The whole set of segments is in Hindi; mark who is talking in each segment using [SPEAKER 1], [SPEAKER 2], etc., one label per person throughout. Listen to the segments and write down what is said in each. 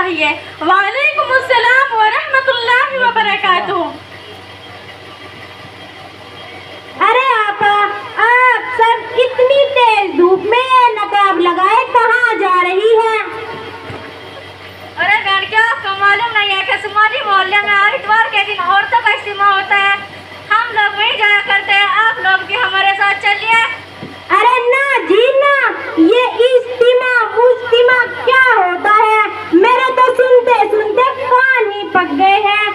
[SPEAKER 1] चाहिए। वालेकुम अस्सलाम व रहमतुल्लाहि व बरकातुहू।
[SPEAKER 2] अरे आपा, आप सब कितनी तेज धूप में ये नकाब लगाए कहाँ जा रही है?
[SPEAKER 1] अरे बहन, क्या आपको मालूम नहीं है कि सुमारी मोहल्ले में हर इतवार के दिन औरतों का इज्तिमा होता है? हम लोग वहीं जाया करते हैं, आप लोग भी हमारे साथ चलिए।
[SPEAKER 2] अरे ना जी ना, ये इज्तिमा उज्तिमा क्या होता है? मेरे तो सुनते सुनते कान ही पक गए हैं।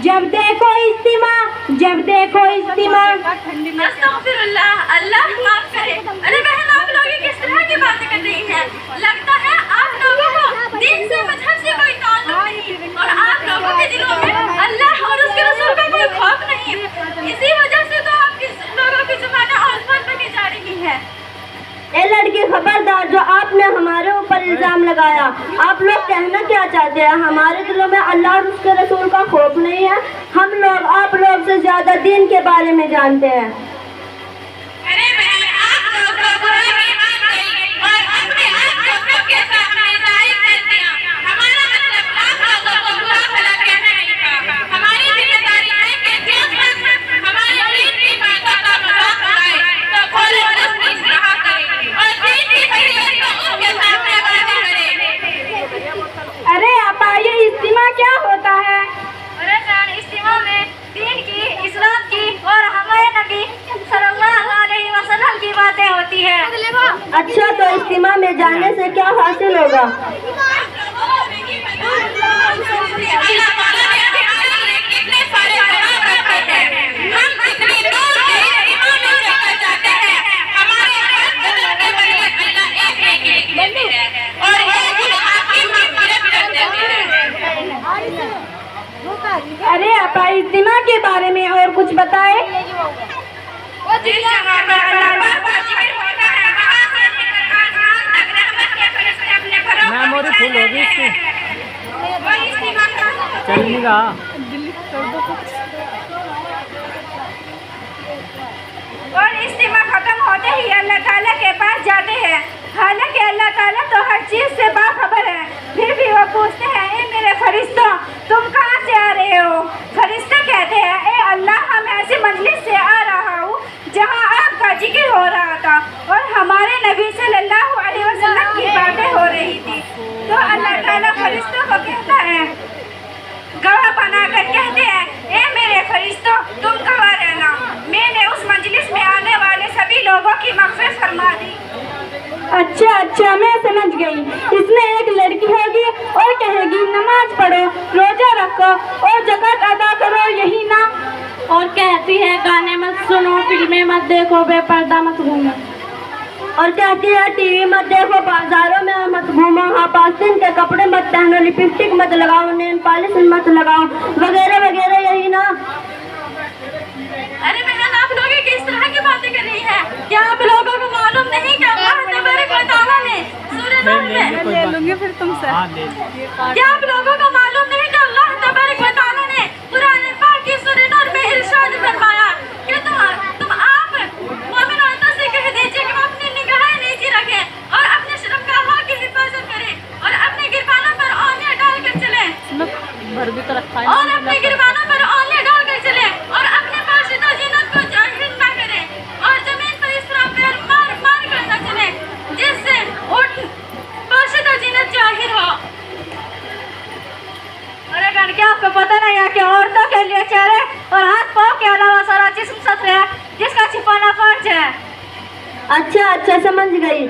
[SPEAKER 2] जब देखो इज्तिमा, जब देखो इज्तिमा।
[SPEAKER 1] अस्तगफिरुल्लाह, अल्लाह माफ करे। अरे बहन, आप लोग ये किस तरह की बातें कर रही हैं? लगता है आप लोगों को दीन से, मजहब से कोई ताल्लुक नहीं और आप लोगों के दिलों में अल्लाह और उसके रसूल का कोई खौफ नहीं है। इसी वजह से तो आपकी लोगों की ज़ुबानें औसत बनी जा रही है।
[SPEAKER 2] ए लड़की, खबरदार, जो आपने हमारे ऊपर इल्जाम लगाया। आप लोग कहना क्या चाहते हैं? हमारे दिलों में अल्लाह और उसके रसूल का खौफ नहीं है। हम लोग आप लोग से ज्यादा दीन के बारे में जानते हैं।
[SPEAKER 1] अरे बहन, आप लोग और अपने आप के सामने जाहिर कर दिया। हमारा मतलब आप लोगों को बुरा भला कहना नहीं था। हमारी जिम्मेदारी है कि जिस वक्त हमारे दीन की बातों का मजाक उड़ाए तो खोले और उसकी इस्तेमाल करें और दीन की हकीकत को उसके सामने वाज़ेह करें।
[SPEAKER 2] अरे आपा, ये इज्तिमा क्या होता है?
[SPEAKER 1] अरे बहन, इज्तिमा में दीन की, इस्लाम की और हमारे नबी सल्लल्लाहु अलैहि वसल्लम की बातें होती है।
[SPEAKER 2] अच्छा, तो इज्तिमा में जाने से क्या हासिल होगा? अरे आपा, इज्तिमा के बारे में और कुछ बताए।
[SPEAKER 3] मेमोरी फुल होगी इसकी, चल नहीं रहा।
[SPEAKER 1] और इज्तिमा खत्म होते ही अल्लाह ताला के पास जाते हैं। हालांकि अल्लाह ताला तो हर चीज से बाखबर है, फिर भी वो पूछते हैं, ए मेरे फरिश्तों, तुम कहाँ से आ रहे हो? फरिश्ते कहते हैं, ए अल्लाह, हम ऐसी मजलिस से आ रहा हूँ जहाँ आपका जिक्र हो रहा था और हमारे नबी सल्लल्लाहु अलैहि वसल्लम की बातें हो रही थी। तो अल्लाह ताला फरिश्तों को कहता है, गवाह बनाकर कहते हैं, ए मेरे फरिश्तों, तुम गवाह रहना, मैंने उस मजलिस में आने वाले सभी लोगों की मग़फ़िरत फरमा दी।
[SPEAKER 2] अच्छा अच्छा, मैं समझ गई। इसमें एक लड़की होगी और कहेगी, नमाज पढ़ो, रोजा रखो और ज़कात अदा करो, यही ना? और कहती है, गाने मत सुनो, फिल्में मत देखो, बेपर्दा मत घूमो। और कहती है, टीवी मत देखो, बाजारों में मत घूमो, आपास्तीन के कपड़े मत पहनो, लिपस्टिक मत लगाओ, नेल पॉलिश मत लगाओ, वगैरह वगैरह, यही ना?
[SPEAKER 1] अरे बहन, आप लोग किस तरह की बातें कर रही हैं? क्या आप लोगों को मालूम नहीं कि अल्लाह तबारक व तआला ने सूरह नूर में,
[SPEAKER 3] ले लूंगी फिर तुमसे।
[SPEAKER 1] क्या आप लोगों को मालूम नहीं कि अल्लाह तबारक व तआला ने कुरान पाक की सूरह नूर में इरशाद फरमाया कि तुम आप मोमिन औरतों से कह दीजिए कि वो अपनी निगाहें नीची रखें और अपने शर्मगाहों की हिफाजत करें और अपने गिरबानों पर औंधे डालकर चलें
[SPEAKER 3] भर भी तो रखा है
[SPEAKER 1] और अपने गिरबानों पर औंधे डालकर चलें और अपने पाशिदा जीनत को जाहिर न करें और जमीन पर इस तरह पैर मार मार कर न चलें जिससे उठ पाशिदा जीनत जाहिर हो। अरे बहन, क्या आपको पता नहीं है कि औरतों के लिए चेहरे और हाथ पाँव के अलावा सारा जिस्म सत्र है जिसका छिपाना फर्ज है।
[SPEAKER 2] अच्छा अच्छा, समझ गई।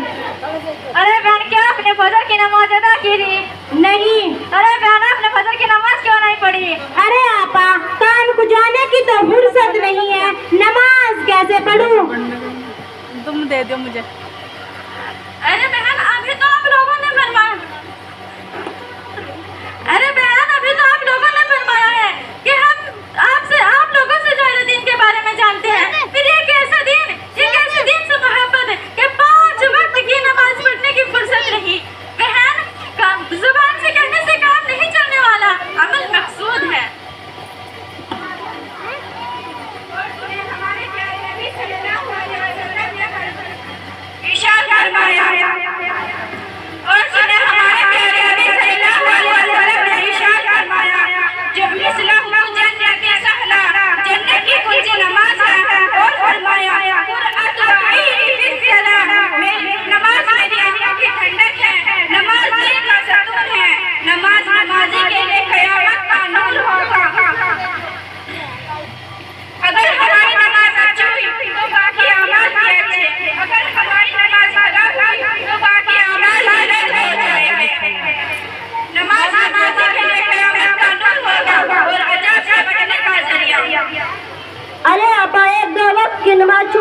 [SPEAKER 1] अरे बहन, क्या आपने फजर की नमाज अदा की थी?
[SPEAKER 2] नहीं।
[SPEAKER 1] अरे बहन, आपने फजर की नमाज क्यों नहीं पढ़ी?
[SPEAKER 2] अरे आपा, कान खुजाने की तो फुर्सत नहीं है, नमाज कैसे पढ़ूं?
[SPEAKER 3] तुम दे दो मुझे।
[SPEAKER 1] अरे बहन, अभी तो आप लोगों ने फरमाया, अरे बहन, अभी तो आप लोगों ने फरमाया है कि हम आपसे, आप लोगों से ज़्यादा दीन के बारे में जानते हैं। फिर ये कैसा दीन, ये कैसे दीन से मोहब्बत है कि 5 वक्त की नमाज पढ़ने की फुर्सत नहीं? बहन, जुबान से कहने से काम नहीं चलने वाला, अमल मकसूद है। हमारे प्यारे नबी सल्लल्लाहु अलैहि वसल्लम ने इरशाद फरमाया और सुने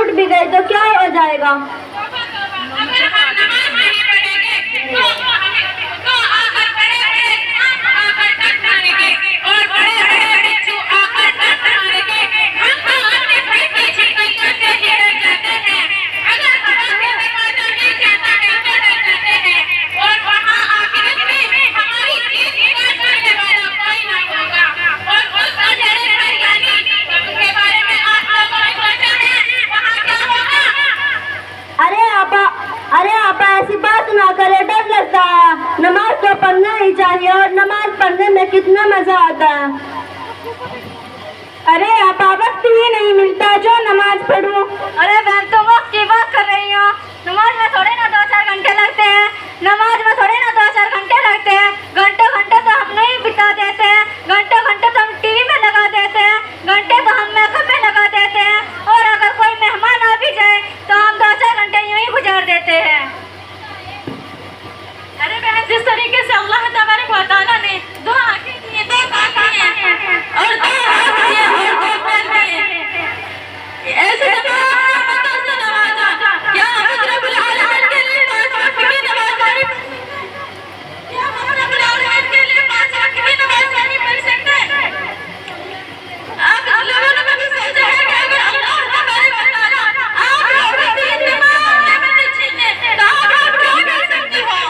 [SPEAKER 2] उठ भी गए तो क्या हो जाएगा? अरे आपा ऐसी बात ना करे, डर लगता है। नमाज तो पढ़ना ही चाहिए और नमाज पढ़ने में कितना मजा आता है। अरे आपा वक्त ही नहीं मिलता जो नमाज पढ़ूं।
[SPEAKER 1] अरे बहन तुम वक्त की बात कर रही हो, नमाज में थोड़े ना 2-4 घंटे लगते हैं, नमाज में थोड़े ना 2-4 घंटे लगते हैं। घंटे घंटे तो हम नहीं बिता देते हैं, घंटे घंटे तो हम टीवी में लगा देते हैं, घंटे तो हम मेकअप में लगा देते हैं, और अगर कोई मेहमान आ भी जाए तो हम 2-4 घंटे यूं ही गुजार देते हैं। अरे बहन जिस तरीके से अल्लाह तबारक व तआला ने 2 आंखें दी हैं, 2 कान दिए हैं और 2 हाथ दिए हैं और 2 पैर दिए हैं, ऐसे तमाम से नवाजा। क्या हम रब्बुल आलमीन के लिए 5 वक्त की नमाज नहीं पढ़ सकते? क्या हम रब्बुल आलमीन के लिए 5 वक्त की नमाज नहीं पढ़ सकते? आप लोगों ने कभी सोचा है कि अगर अल्लाह तबारक व तआला आप लोगों से नमाज में छीने तो आप क्या कर सकती हो?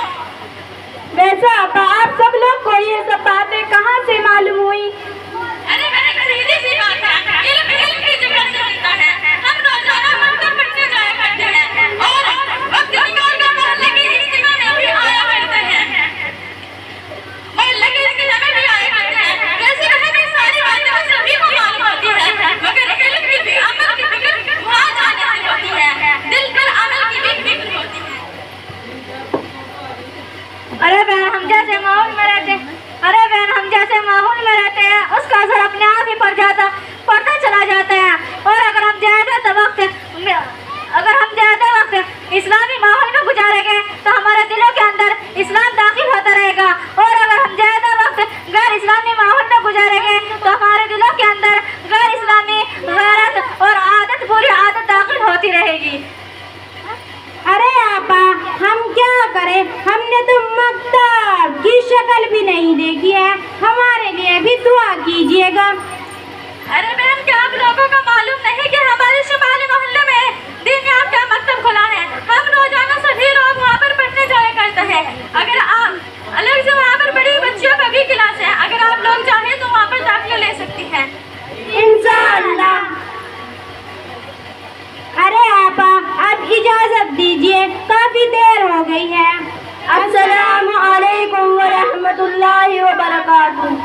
[SPEAKER 2] वैसे आपा आप सब लोग को ये सब बातें कहाँ से मालूम हुई?
[SPEAKER 1] अरे मैंने सीधी सी बात है, इल्म की जगह से मिलता है। हम रोजाना मंदिर पढ़ने जाया करते हैं और वक्त निकाल कर मोहल्ले की इज्तिमा में भी आया करते हैं, मोहल्ले की इज्तिमा में भी आया करते हैं। वैसे हमें सारी बातें तो सभी को मालूम होती है, मगर इल्म की भी अमल की फिक्र वहाँ जाने से होती है, दिल पर अमल की भी फिक्र होती है। अरे बहन हम जैसे माहौल में रहते हैं, अरे बहन हम जैसे माहौल में रहते हैं उसका असर अपने आप ही पड़ता चला जाता है। और अगर हम ज्यादा वक्त इस्लामी माहौल में गुजारेंगे तो हमारे दिलों के अंदर इस्लाम दाखिल होता रहेगा, और अगर हम ज्यादा वक्त गैर इस्लामी माहौल में गुजारेंगे तो हमारे दिलों के अंदर गैर इस्लामी गैरत और आदत बुरी आदत दाखिल होती रहेगी।
[SPEAKER 2] अरे आपा हम क्या करें, हमने तो मकतब की शक्ल भी नहीं देखी है, हमारे लिए भी दुआ कीजिएगा।
[SPEAKER 1] अरे बहन क्या आप लोगों को मालूम नहीं कि हमारे शिमाली मोहल्ले में दिन का मकतब खुला है? हम रोजाना सभी लोग वहाँ पर पढ़ने जाया करते हैं। अगर आप अलग से वहाँ पर बड़ी बच्चियों का भी क्लास है, अगर आप लोग चाहें तो वहाँ पर दाखिला ले सकती हैं
[SPEAKER 2] इंशाअल्लाह। अरे आपा अब इजाजत दीजिए, काफी देर हो गई है। अस्सलामु अलैकुम व रहमतुल्लाहि व बरकातुहू।